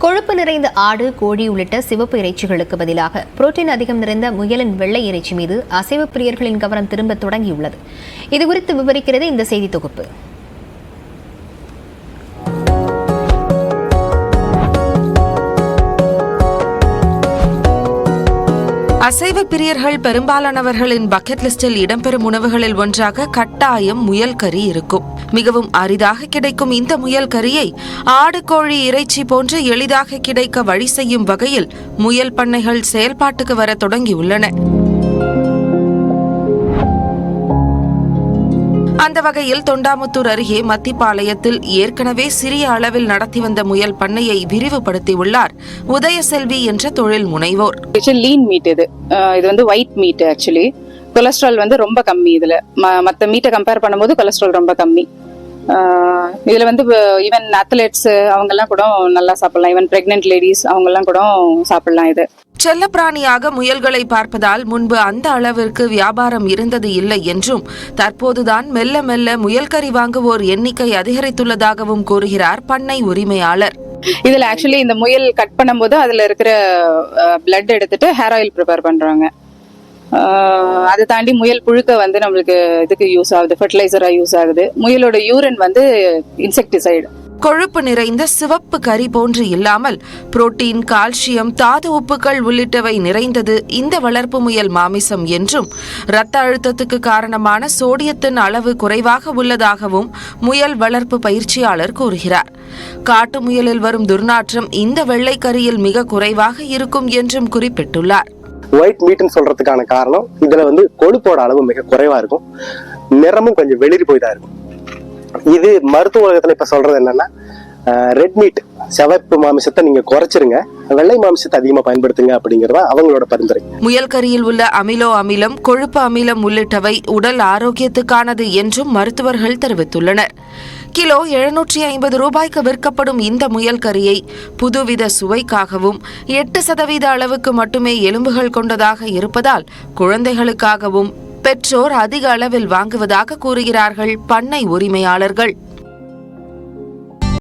கொழுப்பு நிறைந்த ஆடு, கோழி உள்ளிட்ட சிவப்பு இறைச்சிகளுக்கு பதிலாக புரோட்டீன் அதிகம் நிறைந்த முயலின் வெள்ளை இறைச்சி மீது அசைவ பிரியர்களின் கவனம் திரும்ப தொடங்கியுள்ளது. இதுகுறித்து விவரிக்கிறது இந்த செய்தி தொகுப்பு. அசைவ பிரியர்கள் பெரும்பாலானவர்களின் பக்கெட் லிஸ்டில் இடம்பெறும் உணவுகளில் ஒன்றாக கட்டாயம் முயல் கறி இருக்கும். மிகவும் அரிதாக கிடைக்கும் இந்த முயல் கறியை ஆடு, கோழி இறைச்சி போன்று எளிதாக கிடைக்க வழி செய்யும் வகையில் முயல் பண்ணைகள் செயல்பாட்டுக்கு வர தொடங்கியுள்ளன. அந்த வகையில் தொண்டாமுத்தூர் அருகே மத்திப்பாளையத்தில் ஏற்கனவே சிறிய அளவில் நடத்தி வந்த முயல் பண்ணையை விரிவுபடுத்தியுள்ளார் உதயசெல்வி என்ற தொழில் முனைவோர். லீன் மீட் இது வந்து ஒயிட் மீட். ஆக்சுவலி கொலஸ்ட்ரால் வந்து ரொம்ப கம்மி. இதுல மற்ற மீட்டை கம்பேர் பண்ணும்போது கொலஸ்ட்ரால் ரொம்ப கம்மி. இதுல வந்து ஈவன் அத்லெட்ஸ் அவங்கெல்லாம் கூட நல்லா சாப்பிடலாம். ஈவன் பிரெக்னென்ட் லேடிஸ் அவங்கெல்லாம் கூட சாப்பிடலாம். இது செல்லப்பிராணியாக முயல்களை பார்ப்பதால் முன்பு அந்த அளவிற்கு வியாபாரம் இருந்தது இல்லை என்றும் தற்போதுதான் மெல்ல மெல்ல முயல்கறி வாங்குவோர் எண்ணிக்கை அதிகரித்துள்ளதாகவும் கூறுகிறார் பண்ணை உரிமையாளர். இதுல ஆக்சுவலி இந்த முயல் கட் பண்ணும்போது அதுல இருக்கிற பிளட் எடுத்துட்டு ஹேர் ஆயில் ப்ரிப்பேர் பண்றாங்க. அதை தாண்டி முயல் புழுக்க வந்து நம்மளுக்கு இதுக்கு யூஸ் ஆகுது, ஃபெர்டிலைசரா யூஸ் ஆகுது. முயலோட யூரின் வந்து இன்செக்டிசைடு. கொழுப்பு நிறைந்த சிவப்பு கறி போன்று இல்லாமல் புரோட்டீன், கால்சியம், தாது உப்புகள் உள்ளிட்டவை நிறைந்தது இந்த வளர்ப்பு முயல் மாமிசம் என்றும் இரத்த அழுத்தத்துக்கு காரணமான சோடியத்தின் அளவு குறைவாக உள்ளதாகவும் முயல் வளர்ப்பு பயிற்சியாளர் கூறுகிறார். காட்டு முயலில் வரும் துர்நாற்றம் இந்த வெள்ளைக்கறியில் மிக குறைவாக இருக்கும் என்றும் குறிப்பிட்டுள்ளார். ஒயிட் மீட்னு சொல்றதுக்கான காரணம் இதுல வந்து கொழுப்போட அளவு மிக குறைவா இருக்கும், நிறமும் கொஞ்சம் வெளிரி போய் தான் இருக்கும். இது மருத்துவ உலகத்துல இப்ப சொல்றது என்னன்னா, ரெட் மீட் சிவப்பு மாமிசத்தை நீங்க குறைச்சிருங்க, வெள்ளை மாமிசத்தை அதிகமா பயன்படுத்துங்க அப்படிங்கறத அவங்களோட பரிந்துரை. முயல் கறியில் உள்ள அமிலோ அமிலம், கொழுப்பு அமிலம் உள்ளிட்டவை உடல் ஆரோக்கியத்துக்கானது என்றும் மருத்துவர்கள் தெரிவித்துள்ளனர். கிலோ 750 ரூபாய்க்கு விற்கப்படும் இந்த முயல் கறியை புதுவித சுவைக்காகவும் 8% அளவுக்கு மட்டுமே எலும்புகள் கொண்டதாக இருப்பதால் குழந்தைகளுக்காகவும் பெற்றோர் அதிக அளவில் வாங்குவதாக கூறுகிறார்கள் பண்ணை உரிமையாளர்கள்.